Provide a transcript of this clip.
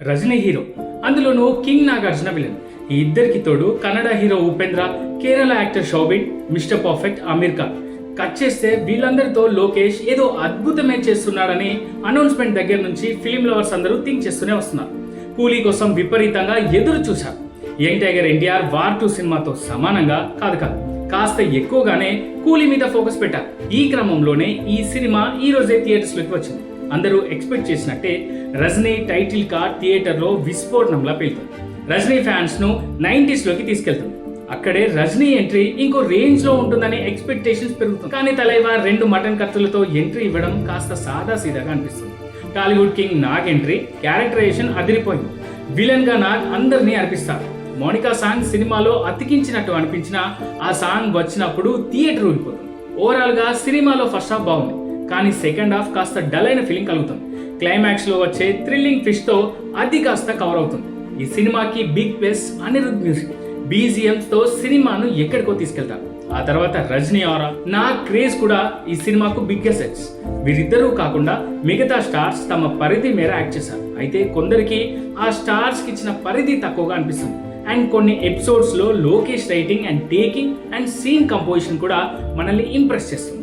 Rajani hero, అందులోనూ king Nagarjuna villain. ఈ ఇద్దరికి తోడు Kannada hero Upendra, Kerala actor Soubin, mister perfect Aamir Khan. Cut చేస్తే వీళ్ళందరితో లోకేష్ ఏదో అద్భుతమే చేస్తున్నాడని అనౌన్స్మెంట్ దగ్గర నుంచి ఫిల్మ్ లవర్స్ అందరూ థింక్ చేస్తూనే వస్తున్నారు. కూలీ కోసం విపరీతంగా ఎదురు చూశారు. యంగ్ టైగర్ ఎన్టీఆర్ వార్ 2 సినిమాతో సమానంగా కాదు కాస్త ఎక్కువగానే కూలీ మీద ఫోకస్ పెట్టారు. ఈ క్రమంలోనే ఈ సినిమా ఈ రోజే థియేటర్స్ లోకి వచ్చింది. అందరూ ఎక్స్పెక్ట్ చేసినట్టే రజనీ టైటిల్ కార్డ్ థియేటర్లో విస్ఫోటనంలా పేలుతుంది. రజనీ ఫ్యాన్స్ ను 90s లోకి తీసుకెళ్తుంది. అక్కడే రజనీ ఎంట్రీ ఇంకో రేంజ్ లో ఉంటుందని ఎక్స్పెక్టేషన్స్ పెరుగుతుంది. కానీ తలైవా 2 మటన్ కత్తులతో ఎంట్రీ ఇవ్వడం కాస్త సాదా సీదాగా అనిపిస్తుంది. Tollywood king Nag entry characterization అదిరిపోయింది. విలన్ గా నాగ్ అందరినీ అర్పిస్తారు. మోనికా సాంగ్ సినిమాలో అతికించినట్టు అనిపించినా ఆ సాంగ్ వచ్చినప్పుడు థియేటర్ ఊగిపోతుంది. ఓవరాల్ గా సినిమాలో ఫస్ట్ హాఫ్ బాగుంది, కానీ సెకండ్ హాఫ్ కాస్త డల్ అయిన ఫీలింగ్ కలుగుతుంది. క్లైమాక్స్ లో వచ్చే థ్రిల్లింగ్ ట్విస్ట్ తో అది కాస్త కవర్ అవుతుంది. ఈ సినిమాకి big plus Anirudh music, BGMs తో సినిమాను ఎక్కడికో తీసుకెళ్తారు. ఆ తర్వాత రజనీ ఆరా, నా క్రేజ్ కూడా ఈ సినిమాకు బిగ్ సెట్స్. వీరిద్దరూ కాకుండా మిగతా స్టార్స్ తమ పరిధి మేర యాక్ట్ చేశారు. అయితే కొందరికి ఆ స్టార్స్ కి ఇచ్చిన పరిధి తక్కువగా అనిపిస్తుంది. అండ్ కొన్ని ఎపిసోడ్స్ లో Lokesh writing and taking and scene composition కూడా మనల్ని ఇంప్రెస్ చేస్తుంది.